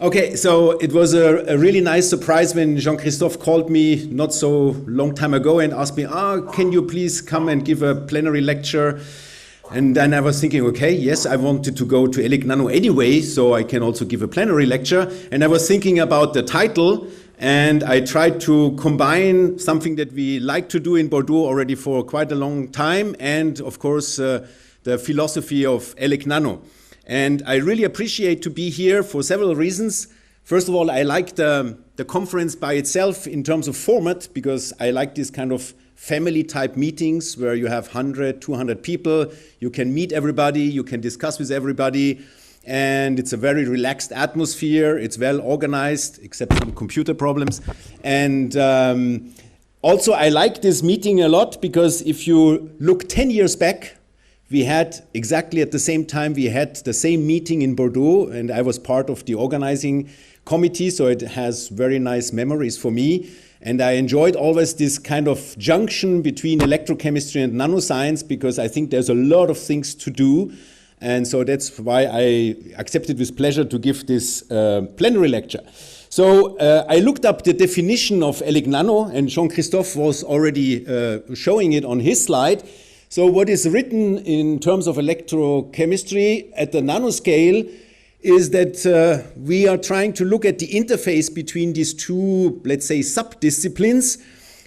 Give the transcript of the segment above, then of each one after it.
Okay, so it was a really nice surprise when Jean-Christophe called me not so long time ago and asked me, can you please come and give a plenary lecture? And then I was thinking, okay, yes, I wanted to go to Elecnano anyway, so I can also give a plenary lecture. And I was thinking about the title, and I tried to combine something that we like to do in Bordeaux already for quite a long time, and of course, the philosophy of Elecnano. And I really appreciate to be here for several reasons. First of all, I like the conference by itself in terms of format, because I like this kind of family type meetings where you have 100, 200 people, you can meet everybody, you can discuss with everybody, and it's a very relaxed atmosphere, it's well organized, except some computer problems. And also I like this meeting a lot, because if you look 10 years back, we had exactly at the same time, we had the same meeting in Bordeaux, and I was part of the organizing committee, so it has very nice memories for me. And I enjoyed always this kind of junction between electrochemistry and nanoscience, because I think there's a lot of things to do. And so that's why I accepted with pleasure to give this plenary lecture. So I looked up the definition of Elecnano, and Jean-Christophe was already showing it on his slide. So what is written in terms of electrochemistry at the nanoscale is that we are trying to look at the interface between these two, let's say, sub-disciplines.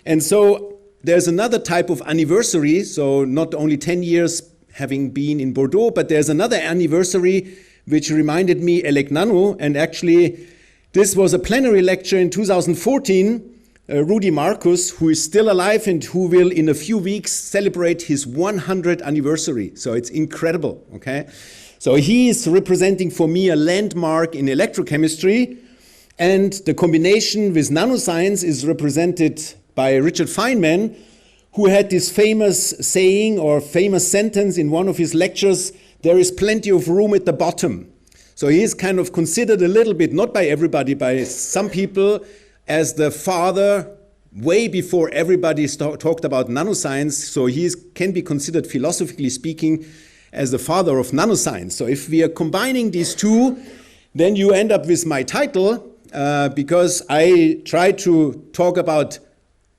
And so there's another type of anniversary, so not only 10 years having been in Bordeaux, but there's another anniversary which reminded me Elecnano, and actually this was a plenary lecture in 2014. Rudy Marcus, who is still alive and who will in a few weeks celebrate his 100th anniversary. So it's incredible, okay? So he is representing for me a landmark in electrochemistry, and the combination with nanoscience is represented by Richard Feynman, who had this famous saying or famous sentence in one of his lectures, "There is plenty of room at the bottom." So he is kind of considered a little bit, not by everybody, by some people, as the father way before everybody talked about nanoscience. So he can be considered, philosophically speaking, as the father of nanoscience. So if we are combining these two, then you end up with my title, because I try to talk about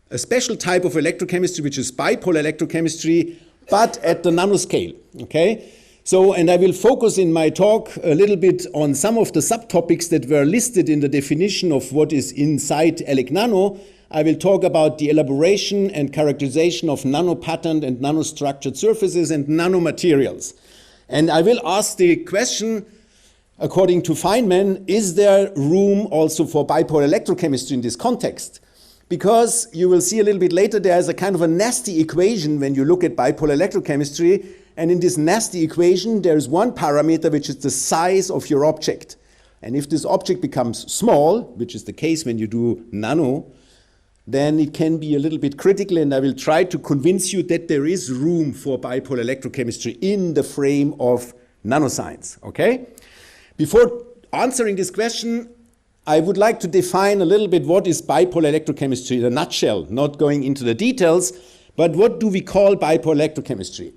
a special type of electrochemistry, which is bipolar electrochemistry, but at the nanoscale, okay? So, and I will focus in my talk a little bit on some of the subtopics that were listed in the definition of what is inside Elecnano. I will talk about the elaboration and characterization of nanopatterned and nanostructured surfaces and nanomaterials. And I will ask the question, according to Feynman, is there room also for bipolar electrochemistry in this context? Because you will see a little bit later, there is a kind of a nasty equation when you look at bipolar electrochemistry. And in this nasty equation, there is one parameter, which is the size of your object. And if this object becomes small, which is the case when you do nano, then it can be a little bit critical, and I will try to convince you that there is room for bipolar electrochemistry in the frame of nanoscience, okay? Before answering this question, I would like to define a little bit what is bipolar electrochemistry in a nutshell, not going into the details, but what do we call bipolar electrochemistry?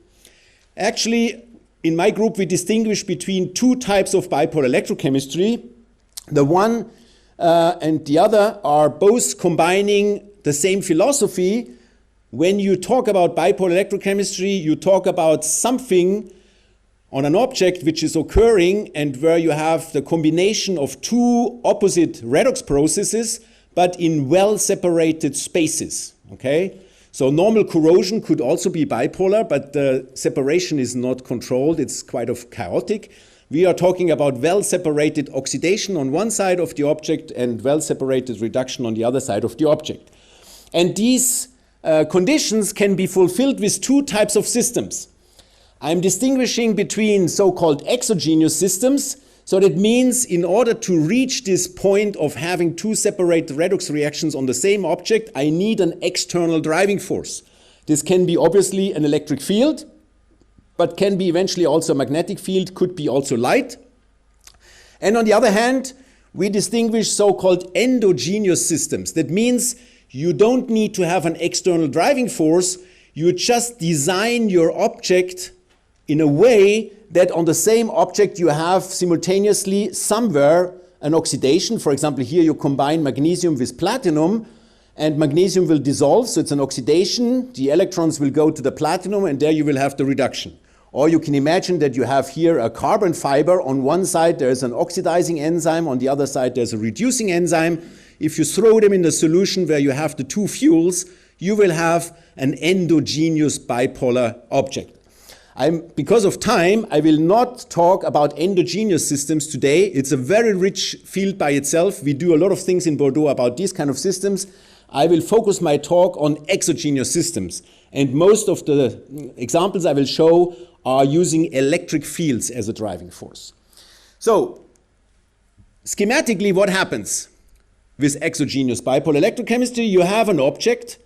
Actually, in my group, we distinguish between two types of bipolar electrochemistry. The one and the other are both combining the same philosophy. When you talk about bipolar electrochemistry, you talk about something on an object which is occurring and where you have the combination of two opposite redox processes, but in well-separated spaces, okay? So normal corrosion could also be bipolar, but the separation is not controlled. It's quite chaotic. We are talking about well-separated oxidation on one side of the object and well-separated reduction on the other side of the object. And these conditions can be fulfilled with two types of systems. I'm distinguishing between so-called exogenous systems. So that means in order to reach this point of having two separate redox reactions on the same object, I need an external driving force. This can be obviously an electric field, but can be eventually also a magnetic field, could be also light. And on the other hand, we distinguish so-called endogenous systems. That means you don't need to have an external driving force, you just design your object in a way that on the same object you have simultaneously somewhere an oxidation. For example, here you combine magnesium with platinum, and magnesium will dissolve, so it's an oxidation. The electrons will go to the platinum, and there you will have the reduction. Or you can imagine that you have here a carbon fiber. On one side there's an oxidizing enzyme, on the other side there's a reducing enzyme. If you throw them in the solution where you have the two fuels, you will have an endogenous bipolar object. Because of time, I will not talk about endogenous systems today. It's a very rich field by itself. We do a lot of things in Bordeaux about these kind of systems. I will focus my talk on exogenous systems. And most of the examples I will show are using electric fields as a driving force. So, schematically, what happens with exogenous bipolar electrochemistry? You have an object.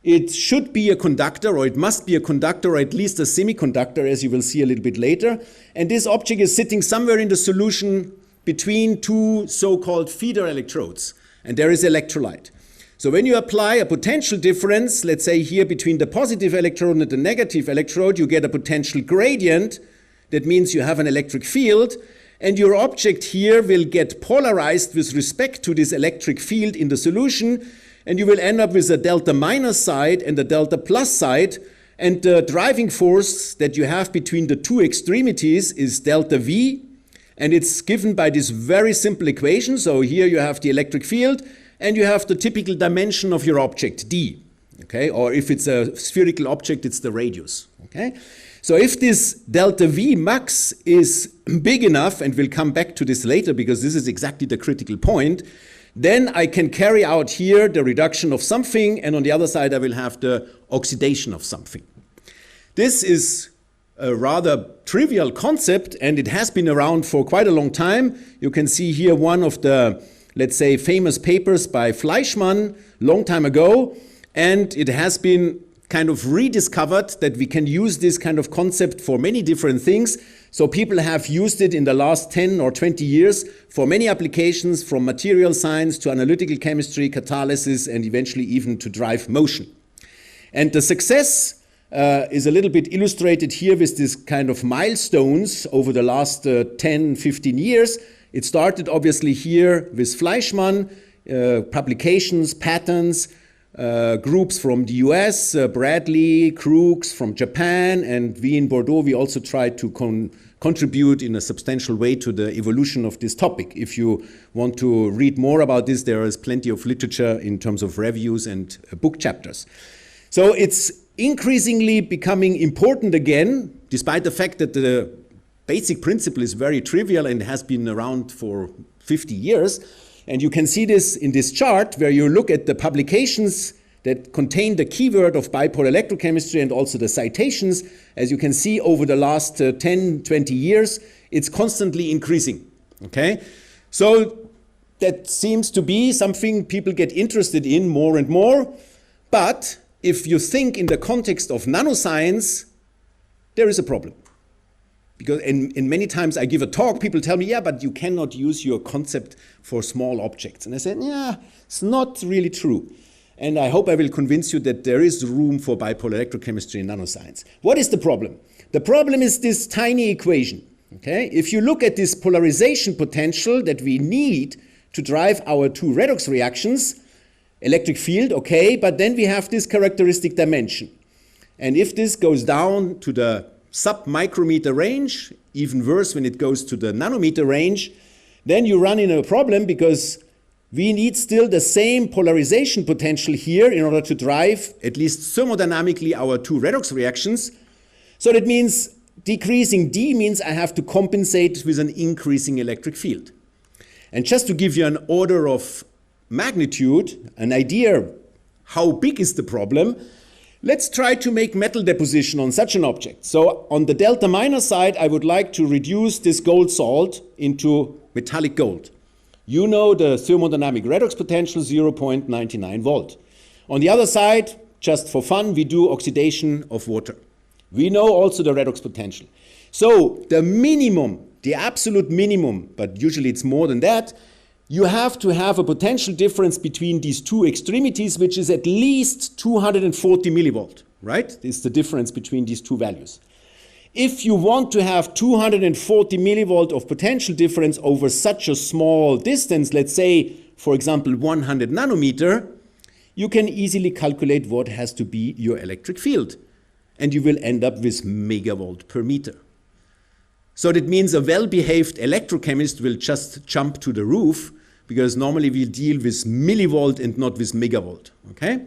It should be a conductor, or it must be a conductor, or at least a semiconductor, as you will see a little bit later. And this object is sitting somewhere in the solution between two so-called feeder electrodes. And there is electrolyte. So when you apply a potential difference, let's say here between the positive electrode and the negative electrode, you get a potential gradient. That means you have an electric field. And your object here will get polarized with respect to this electric field in the solution. And you will end up with a delta minus side and a delta plus side. And the driving force that you have between the two extremities is delta V. And it's given by this very simple equation. So here you have the electric field, and you have the typical dimension of your object, d. Okay? Or if it's a spherical object, it's the radius. Okay? So if this delta V max is big enough, and we'll come back to this later because this is exactly the critical point, then I can carry out here the reduction of something, and on the other side I will have the oxidation of something. This is a rather trivial concept, and it has been around for quite a long time. You can see here one of the, let's say, famous papers by Fleischmann long time ago, and it has been kind of rediscovered that we can use this kind of concept for many different things. So people have used it in the last 10 or 20 years for many applications, from material science to analytical chemistry, catalysis, and eventually even to drive motion. And the success is a little bit illustrated here with this kind of milestones over the last 10, 15 years. It started obviously here with Fleischmann, publications, patents, groups from the US, Bradley, Crookes from Japan, and we in Bordeaux, we also tried to contribute in a substantial way to the evolution of this topic. If you want to read more about this, there is plenty of literature in terms of reviews and book chapters. So it's increasingly becoming important again, despite the fact that the basic principle is very trivial and has been around for 50 years. And you can see this in this chart where you look at the publications that contain the keyword of bipolar electrochemistry and also the citations. As you can see, over the last 10, 20 years, it's constantly increasing. Okay? So that seems to be something people get interested in more and more. But if you think in the context of nanoscience, there is a problem. Because in many times I give a talk, people tell me, yeah, but you cannot use your concept for small objects. And I said, yeah, it's not really true. And I hope I will convince you that there is room for bipolar electrochemistry in nanoscience. What is the problem? The problem is this tiny equation. Okay? If you look at this polarization potential that we need to drive our two redox reactions, electric field, okay, but then we have this characteristic dimension. And if this goes down to the sub-micrometer range, even worse when it goes to the nanometer range, then you run into a problem because we need still the same polarization potential here in order to drive, at least thermodynamically, our two redox reactions. So that means decreasing D means I have to compensate with an increasing electric field. And just to give you an order of magnitude, an idea how big is the problem, let's try to make metal deposition on such an object. So on the delta minus side, I would like to reduce this gold salt into metallic gold. You know the thermodynamic redox potential, 0.99 volt. On the other side, just for fun, we do oxidation of water. We know also the redox potential. So the minimum, the absolute minimum, but usually it's more than that, you have to have a potential difference between these two extremities, which is at least 240 millivolt, right? This is the difference between these two values. If you want to have 240 millivolt of potential difference over such a small distance, let's say, for example, 100 nanometer, you can easily calculate what has to be your electric field. And you will end up with megavolt per meter. So that means a well-behaved electrochemist will just jump to the roof, because normally we deal with millivolt and not with megavolt, okay?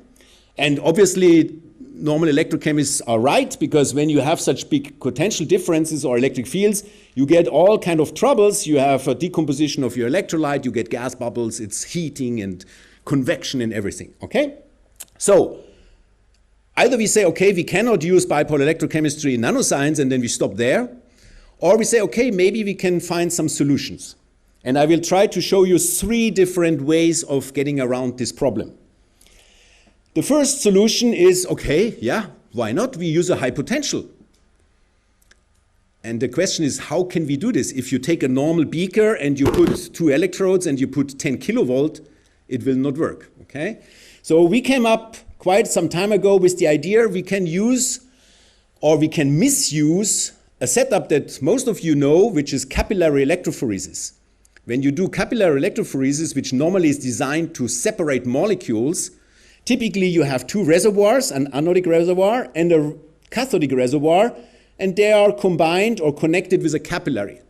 And obviously, normal electrochemists are right, because when you have such big potential differences or electric fields, you get all kind of troubles. You have a decomposition of your electrolyte, you get gas bubbles, it's heating and convection and everything, okay? So, either we say, okay, we cannot use bipolar electrochemistry in nanoscience and then we stop there, or we say, okay, maybe we can find some solutions. And I will try to show you 3 different ways of getting around this problem. The first solution is, okay, yeah, why not? We use a high potential. And the question is, how can we do this? If you take a normal beaker and you put 2 electrodes and you put 10 kilovolt, it will not work, okay? So we came up quite some time ago with the idea we can use or we can misuse a setup that most of you know, which is capillary electrophoresis. When you do capillary electrophoresis, which normally is designed to separate molecules, typically you have 2 reservoirs, an anodic reservoir and a cathodic reservoir, and they are combined or connected with a capillary.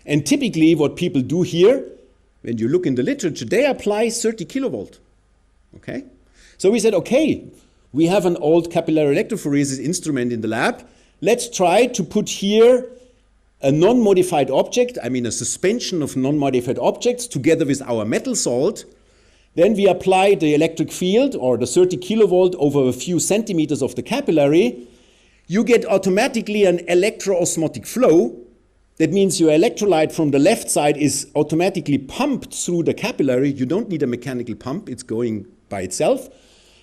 And typically what people do here, when you look in the literature, they apply 30 kilovolt, okay? So we said, okay, we have an old capillary electrophoresis instrument in the lab. Let's try to put here a non-modified object, I mean a suspension of non-modified objects together with our metal salt. Then we apply the electric field or the 30 kilovolt over a few centimeters of the capillary. You get automatically an electroosmotic flow. That means your electrolyte from the left side is automatically pumped through the capillary. You don't need a mechanical pump, it's going by itself.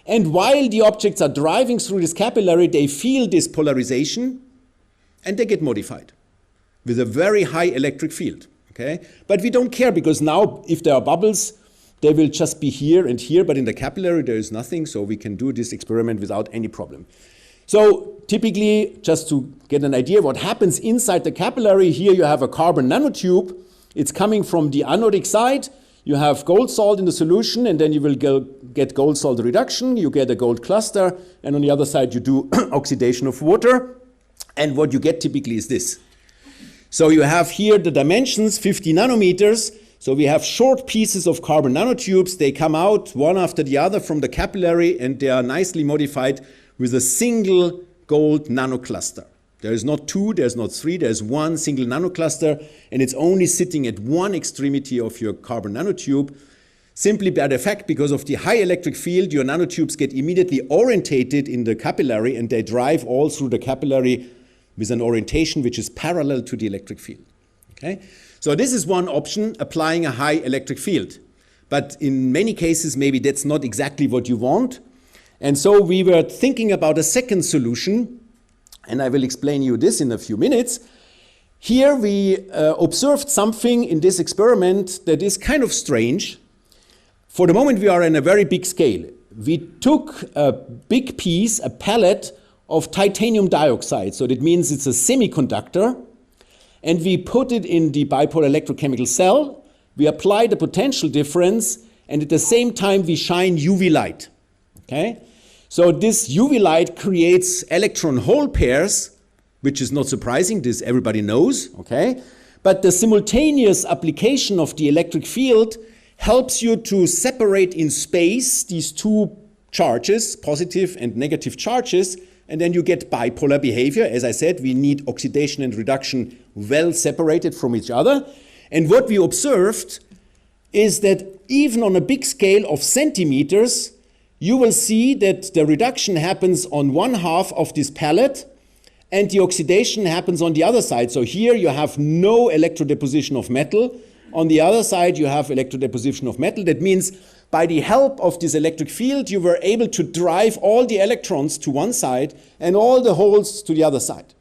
And while the objects are driving through this capillary, they feel this polarization and they get modified with a very high electric field, okay? But we don't care, because now if there are bubbles, they will just be here and here, but in the capillary there is nothing, so we can do this experiment without any problem. So typically, just to get an idea what happens inside the capillary, here you have a carbon nanotube. It's coming from the anodic side. You have gold salt in the solution, and then you will get gold salt reduction. You get a gold cluster, and on the other side you do oxidation of water. And what you get typically is this. So you have here the dimensions, 50 nanometers. So we have short pieces of carbon nanotubes. They come out one after the other from the capillary, and they are nicely modified with a single gold nanocluster. There is not 2, there's not 3, there's 1 single nanocluster, and it's only sitting at one extremity of your carbon nanotube. Simply by the fact, because of the high electric field, your nanotubes get immediately orientated in the capillary, and they drive all through the capillary with an orientation which is parallel to the electric field. Okay? So this is one option, applying a high electric field. But in many cases, maybe that's not exactly what you want. And so we were thinking about a second solution, and I will explain you this in a few minutes. Here we observed something in this experiment that is kind of strange. For the moment, we are in a very big scale. We took a big piece, a pellet of titanium dioxide. So that means it's a semiconductor. And we put it in the bipolar electrochemical cell. We apply the potential difference, and at the same time, we shine UV light. Okay? So this UV light creates electron-hole pairs, which is not surprising, this everybody knows, okay? But the simultaneous application of the electric field helps you to separate in space these 2 charges, positive and negative charges, and then you get bipolar behavior. As I said, we need oxidation and reduction well separated from each other. And what we observed is that even on a big scale of centimeters, you will see that the reduction happens on one half of this pellet, and the oxidation happens on the other side. So here you have no electrodeposition of metal. On the other side, you have electrodeposition of metal. That means by the help of this electric field, you were able to drive all the electrons to one side and all the holes to the other side,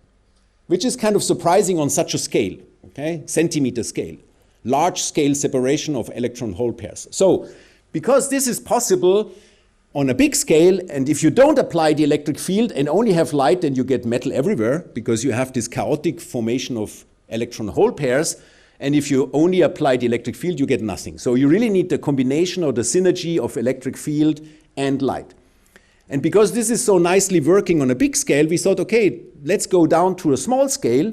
which is kind of surprising on such a scale, okay? Centimeter scale, large scale separation of electron hole pairs. So because this is possible, on a big scale, and if you don't apply the electric field and only have light, then you get metal everywhere because you have this chaotic formation of electron-hole pairs. And if you only apply the electric field, you get nothing. So you really need the combination or the synergy of electric field and light. And because this is so nicely working on a big scale, we thought, okay, let's go down to a small scale.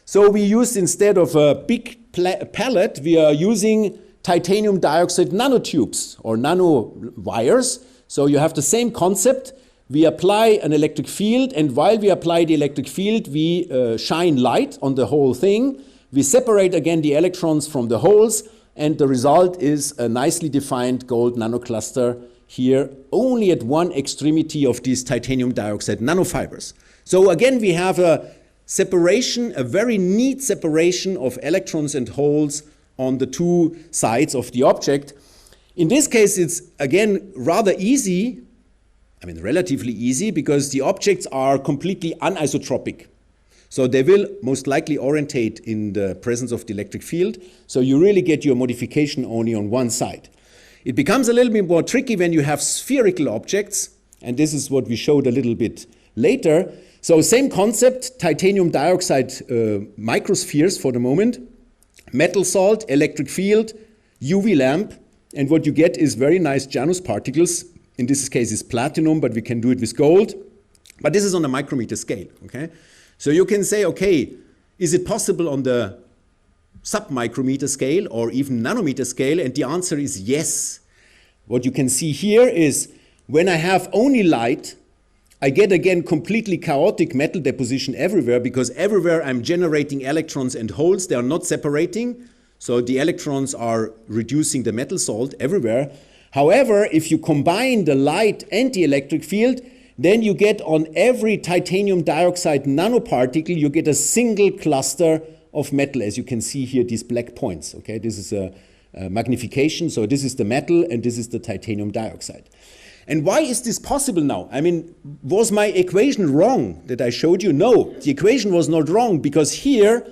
So we used, instead of a big pellet, we are using titanium dioxide nanotubes or nanowires. So you have the same concept. We apply an electric field, and while we apply the electric field, we shine light on the whole thing. We separate again the electrons from the holes, and the result is a nicely defined gold nanocluster here, only at one extremity of these titanium dioxide nanofibers. So again, we have a separation, a very neat separation of electrons and holes on the two sides of the object. In this case, it's again rather easy, I mean relatively easy, because the objects are completely anisotropic. So they will most likely orientate in the presence of the electric field. So you really get your modification only on one side. It becomes a little bit more tricky when you have spherical objects, and this is what we showed a little bit later. So same concept, titanium dioxide microspheres for the moment, metal salt, electric field, UV lamp, and what you get is very nice Janus particles. In this case it's platinum, but we can do it with gold. But this is on a micrometer scale, okay? So you can say, okay, is it possible on the sub-micrometer scale or even nanometer scale? And the answer is yes. What you can see here is when I have only light, I get again completely chaotic metal deposition everywhere, because everywhere I'm generating electrons and holes. They are not separating. So the electrons are reducing the metal salt everywhere. However, if you combine the light and the electric field, then you get on every titanium dioxide nanoparticle, you get a single cluster of metal, as you can see here, these black points. Okay, this is a magnification. So this is the metal and this is the titanium dioxide. And why is this possible now? I mean, was my equation wrong that I showed you? No, the equation was not wrong, because here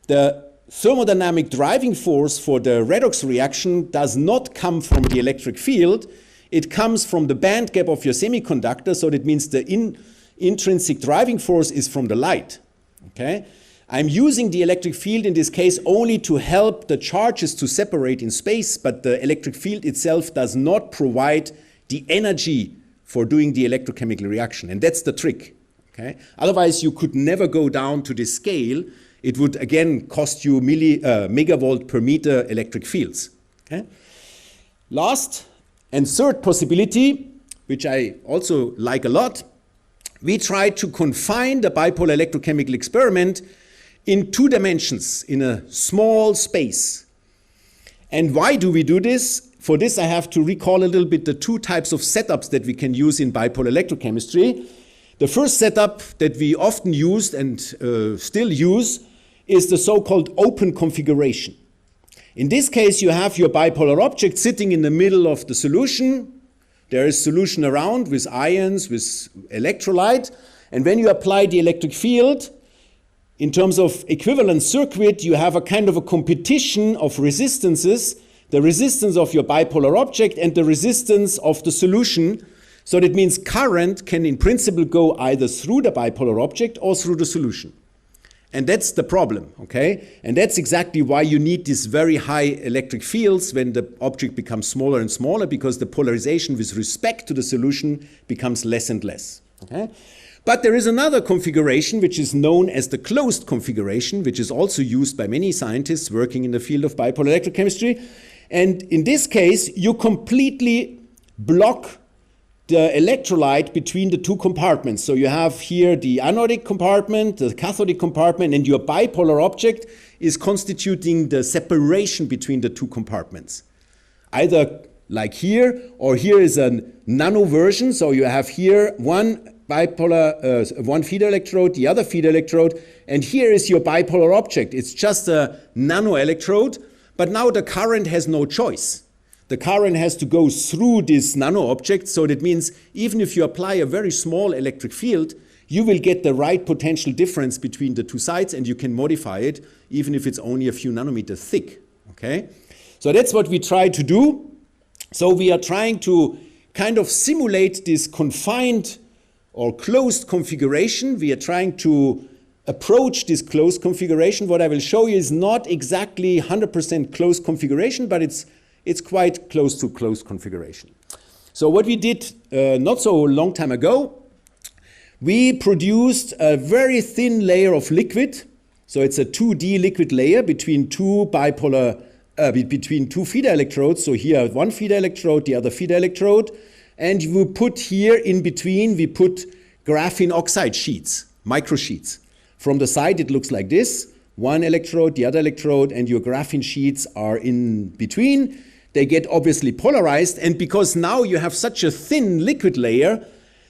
the thermodynamic driving force for the redox reaction does not come from the electric field. It comes from the band gap of your semiconductor, so that means the intrinsic driving force is from the light. Okay? I'm using the electric field in this case only to help the charges to separate in space, but the electric field itself does not provide the energy for doing the electrochemical reaction, and that's the trick. Okay? Otherwise, you could never go down to this scale. It would again cost you megavolt per meter electric fields. Okay? Last and third possibility, which I also like a lot, we try to confine the bipolar electrochemical experiment in 2 dimensions, in a small space. And why do we do this? For this, I have to recall a little bit the 2 types of setups that we can use in bipolar electrochemistry. The first setup that we often used and still use is the so-called open configuration. In this case, you have your bipolar object sitting in the middle of the solution. There is solution around with ions, with electrolyte. And when you apply the electric field, in terms of equivalent circuit, you have a kind of a competition of resistances, the resistance of your bipolar object and the resistance of the solution. So that means current can in principle go either through the bipolar object or through the solution. And that's the problem, okay? And that's exactly why you need these very high electric fields when the object becomes smaller and smaller, because the polarization with respect to the solution becomes less and less, okay? But there is another configuration which is known as the closed configuration, which is also used by many scientists working in the field of bipolar electrochemistry. And in this case, you completely block the electrolyte between the 2 compartments. So you have here the anodic compartment, the cathodic compartment, and your bipolar object is constituting the separation between the 2 compartments. Either like here, or here is a nano version. So you have here one bipolar, one feeder electrode, the other feeder electrode, and here is your bipolar object. It's just a nano electrode, but now the current has no choice. The current has to go through this nano object, so that means even if you apply a very small electric field, you will get the right potential difference between the 2 sides, and you can modify it even if it's only a few nanometers thick. Okay? So that's what we try to do. So we are trying to kind of simulate this confined or closed configuration. We are trying to approach this closed configuration. What I will show you is not exactly 100% closed configuration, but it's quite close to closed configuration. So what we did not so long time ago, we produced a very thin layer of liquid. So it's a 2D liquid layer between two bipolar, between two feeder electrodes. So here one feeder electrode, the other feeder electrode. And we put here in between, we put graphene oxide sheets, microsheets. From the side, it looks like this. One electrode, the other electrode, and your graphene sheets are in between. They get obviously polarized. And because now you have such a thin liquid layer,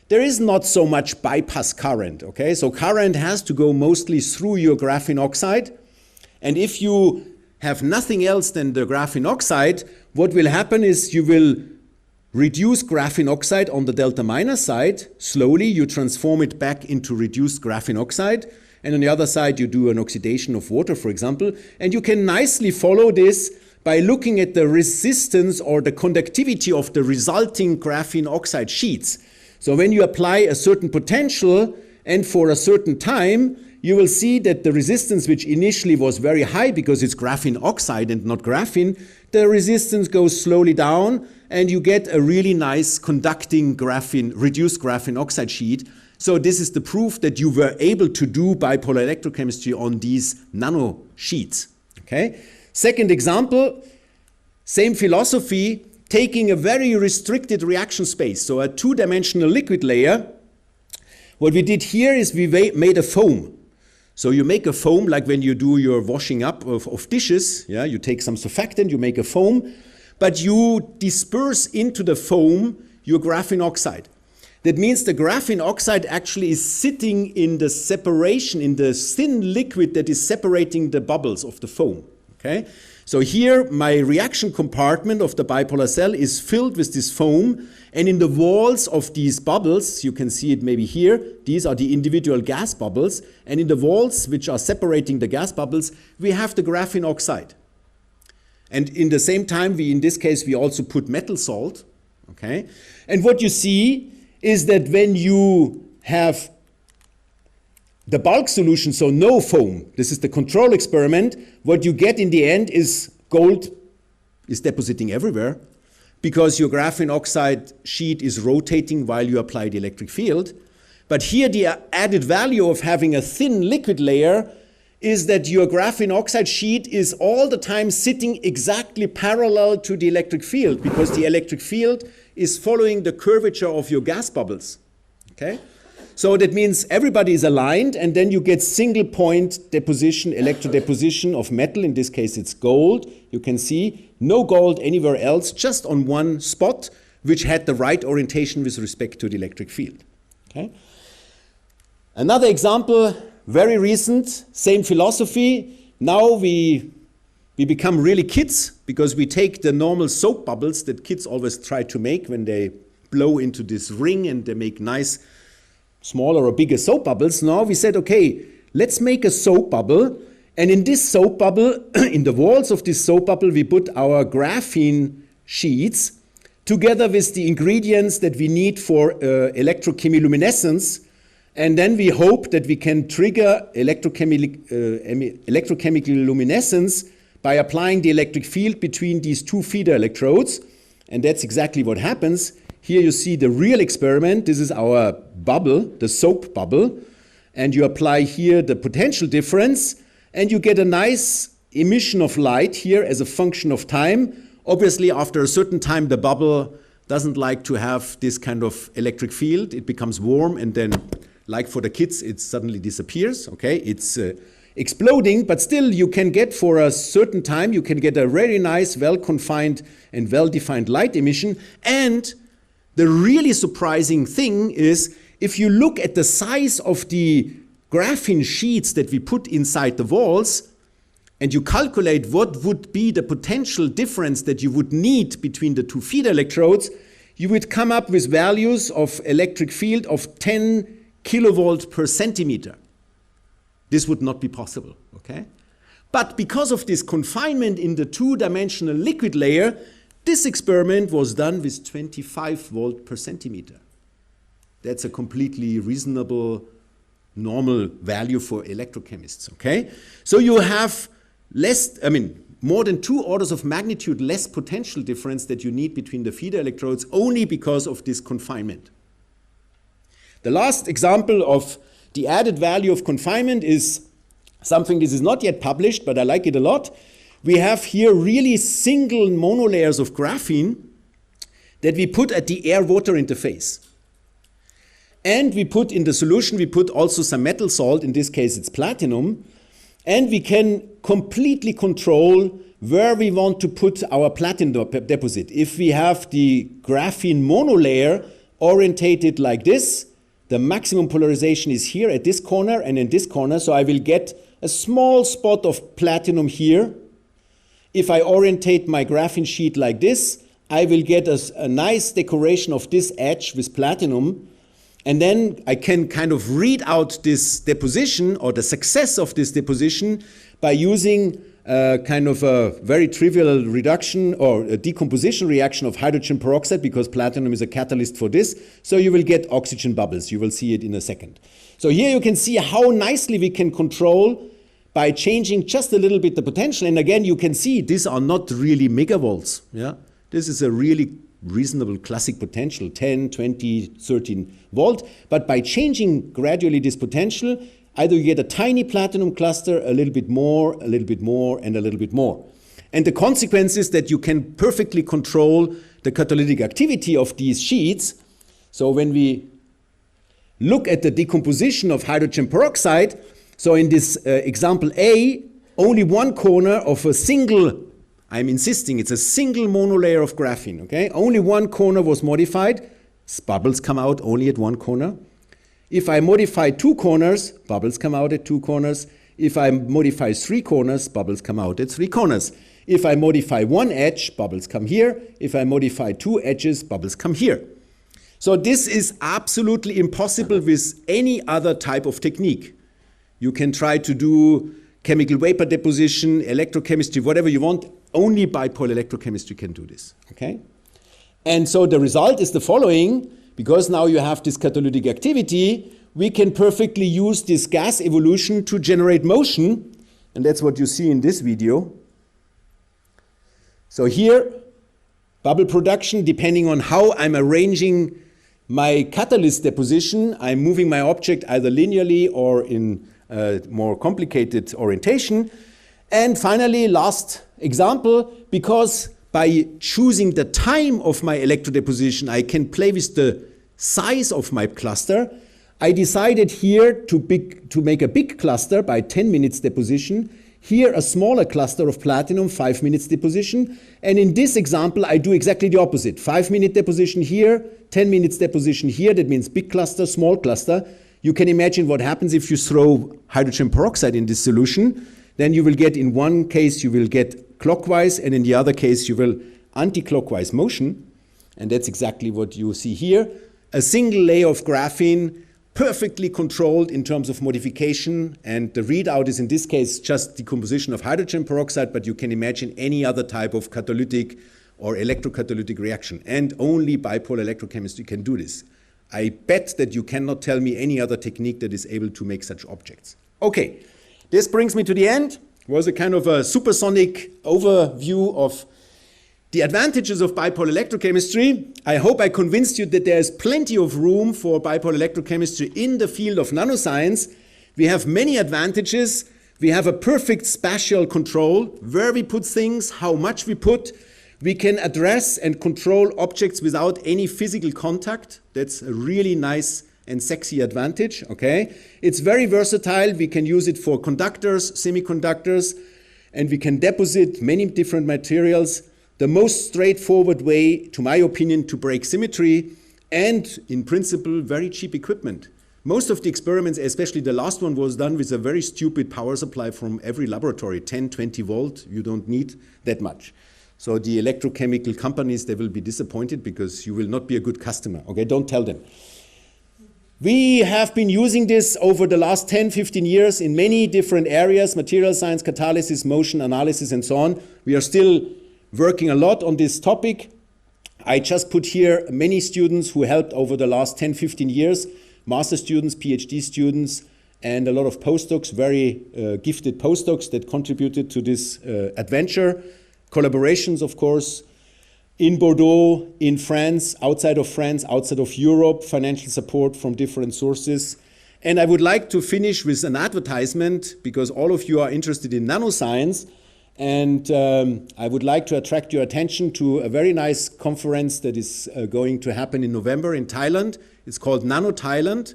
there is not so much bypass current, okay? So current has to go mostly through your graphene oxide. And if you have nothing else than the graphene oxide, what will happen is you will reduce graphene oxide on the delta minus side. Slowly, you transform it back into reduced graphene oxide. And on the other side, you do an oxidation of water, for example. And you can nicely follow this by looking at the resistance or the conductivity of the resulting graphene oxide sheets. So when you apply a certain potential and for a certain time, you will see that the resistance, which initially was very high because it's graphene oxide and not graphene, the resistance goes slowly down and you get a really nice conducting graphene, reduced graphene oxide sheet. So this is the proof that you were able to do bipolar electrochemistry on these nano sheets. Okay? Second example, same philosophy, taking a very restricted reaction space, so a two-dimensional liquid layer. What we did here is we made a foam. So you make a foam like when you do your washing up of dishes. Yeah, you take some surfactant, you make a foam, but you disperse into the foam your graphene oxide. That means the graphene oxide actually is sitting in the separation, in the thin liquid that is separating the bubbles of the foam. Okay? So here, my reaction compartment of the bipolar cell is filled with this foam, and in the walls of these bubbles, you can see it maybe here, these are the individual gas bubbles, and in the walls, which are separating the gas bubbles, we have the graphene oxide. And in the same time, in this case, we also put metal salt, okay? And what you see is that when you have the bulk solution, so no foam, this is the control experiment, what you get in the end is gold is depositing everywhere because your graphene oxide sheet is rotating while you apply the electric field. But here the added value of having a thin liquid layer is that your graphene oxide sheet is all the time sitting exactly parallel to the electric field because the electric field is following the curvature of your gas bubbles. Okay? So that means everybody is aligned, and then you get single point deposition, electrodeposition of metal. In this case, it's gold. You can see no gold anywhere else, just on one spot, which had the right orientation with respect to the electric field. Okay? Another example, very recent, same philosophy. Now we become really kids because we take the normal soap bubbles that kids always try to make when they blow into this ring and they make nice smaller or bigger soap bubbles. Now we said, okay, let's make a soap bubble. And in this soap bubble, in the walls of this soap bubble, we put our graphene sheets together with the ingredients that we need for electrochemiluminescence. And then we hope that we can trigger electrochemical luminescence by applying the electric field between these two feeder electrodes. And that's exactly what happens. Here you see the real experiment. This is our bubble, the soap bubble. And you apply here the potential difference, and you get a nice emission of light here as a function of time. Obviously, after a certain time, the bubble doesn't like to have this kind of electric field. It becomes warm, and then, like for the kids, it suddenly disappears. Okay, it's exploding, but still you can get for a certain time, you can get a very nice, well-confined and well-defined light emission. And the really surprising thing is, if you look at the size of the graphene sheets that we put inside the walls, and you calculate what would be the potential difference that you would need between the two feeder electrodes, you would come up with values of electric field of 10 kilovolt per centimeter. This would not be possible, okay? But because of this confinement in the two-dimensional liquid layer, this experiment was done with 25 volt per centimeter. That's a completely reasonable, normal value for electrochemists, okay? So you have more than 2 orders of magnitude less potential difference that you need between the feeder electrodes only because of this confinement. The last example of the added value of confinement is something this is not yet published, but I like it a lot. We have here really single monolayers of graphene that we put at the air-water interface. And we put in the solution, we put also some metal salt, in this case it's platinum, and we can completely control where we want to put our platinum deposit. If we have the graphene monolayer orientated like this, the maximum polarization is here at this corner and in this corner, so I will get a small spot of platinum here. If I orientate my graphene sheet like this, I will get a nice decoration of this edge with platinum, and then I can kind of read out this deposition or the success of this deposition by using kind of a very trivial reduction or a decomposition reaction of hydrogen peroxide, because platinum is a catalyst for this. So you will get oxygen bubbles. You will see it in a second. So here you can see how nicely we can control by changing just a little bit the potential. And again, you can see these are not really megavolts. Yeah? This is a really reasonable classic potential, 10, 20, 13 volt. But by changing gradually this potential, either you get a tiny platinum cluster, a little bit more, and a little bit more. And the consequence is that you can perfectly control the catalytic activity of these sheets. So when we look at the decomposition of hydrogen peroxide, so in this example A, only one corner of a single, I'm insisting, it's a single monolayer of graphene, okay? Only one corner was modified. Bubbles come out only at one corner. If I modify 2 corners, bubbles come out at 2 corners. If I modify 3 corners, bubbles come out at 3 corners. If I modify 1 edge, bubbles come here. If I modify 2 edges, bubbles come here. So this is absolutely impossible with any other type of technique. You can try to do chemical vapor deposition, electrochemistry, whatever you want. Only bipolar electrochemistry can do this, okay? And so the result is the following. Because now you have this catalytic activity, we can perfectly use this gas evolution to generate motion. And that's what you see in this video. So here, bubble production, depending on how I'm arranging my catalyst deposition, I'm moving my object either linearly or in more complicated orientation. And finally, last example, because by choosing the time of my electrodeposition, I can play with the size of my cluster. I decided here to make a big cluster by 10 minutes deposition. Here, a smaller cluster of platinum, 5 minutes deposition. And in this example, I do exactly the opposite. 5-minute deposition here, 10 minutes deposition here. That means big cluster, small cluster. You can imagine what happens if you throw hydrogen peroxide in this solution. Then you will get, in one case, you will get clockwise, and in the other case, you will anti-clockwise motion. And that's exactly what you see here. A single layer of graphene, perfectly controlled in terms of modification. And the readout is, in this case, just decomposition of hydrogen peroxide, but you can imagine any other type of catalytic or electrocatalytic reaction. And only bipolar electrochemistry can do this. I bet that you cannot tell me any other technique that is able to make such objects. Okay, this brings me to the end. It was a kind of a supersonic overview of the advantages of bipolar electrochemistry. I hope I convinced you that there is plenty of room for bipolar electrochemistry in the field of nanoscience. We have many advantages. We have a perfect spatial control, where we put things, how much we put. We can address and control objects without any physical contact. That's a really nice and sexy advantage, okay? It's very versatile. We can use it for conductors, semiconductors, and we can deposit many different materials. The most straightforward way, to my opinion, to break symmetry, and in principle, very cheap equipment. Most of the experiments, especially the last one, was done with a very stupid power supply from every laboratory, 10, 20 volt. You don't need that much. So the electrochemical companies, they will be disappointed because you will not be a good customer. Okay, don't tell them. We have been using this over the last 10, 15 years in many different areas, material science, catalysis, motion analysis, and so on. We are still working a lot on this topic. I just put here many students who helped over the last 10, 15 years, master students, PhD students, and a lot of postdocs, very gifted postdocs that contributed to this adventure. Collaborations, of course, in Bordeaux, in France, outside of Europe, financial support from different sources. And I would like to finish with an advertisement, because all of you are interested in nanoscience. And I would like to attract your attention to a very nice conference that is going to happen in November in Thailand. It's called Nano Thailand,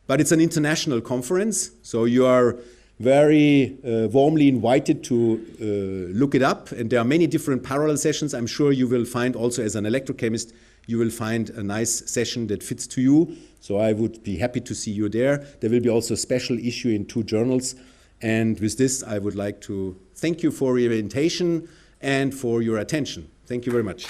but it's an international conference. So you are very warmly invited to look it up. And there are many different parallel sessions. I'm sure you will find also, as an electrochemist, you will find a nice session that fits to you. So I would be happy to see you there. There will be also a special issue in 2 journals. And with this, I would like to thank you for your invitation and for your attention. Thank you very much.